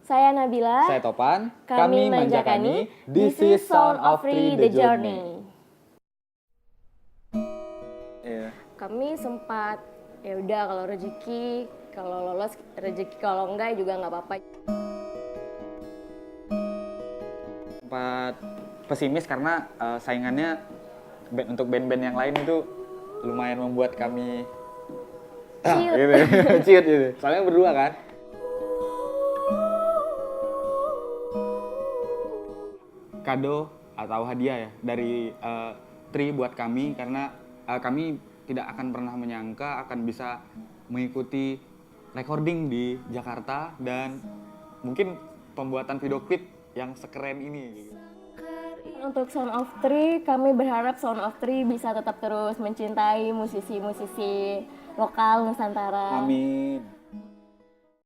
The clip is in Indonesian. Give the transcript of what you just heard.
Saya Nabila. Saya Topan. Kami Manjakani. This is Sound of Three The Journey. Kami sempat ya udah kalau rezeki, kalau lolos rezeki, kalau enggak juga nggak apa-apa. Sempat pesimis karena saingannya untuk band-band yang lain itu lumayan membuat kami ciut gitu. Soalnya berdua kan. Kado atau hadiah ya dari Tri buat kami karena kami tidak akan pernah menyangka akan bisa mengikuti recording di Jakarta dan mungkin pembuatan video klip yang sekeren ini. Untuk Sound of Three, kami berharap Sound of Three bisa tetap terus mencintai musisi-musisi lokal Nusantara. Amin.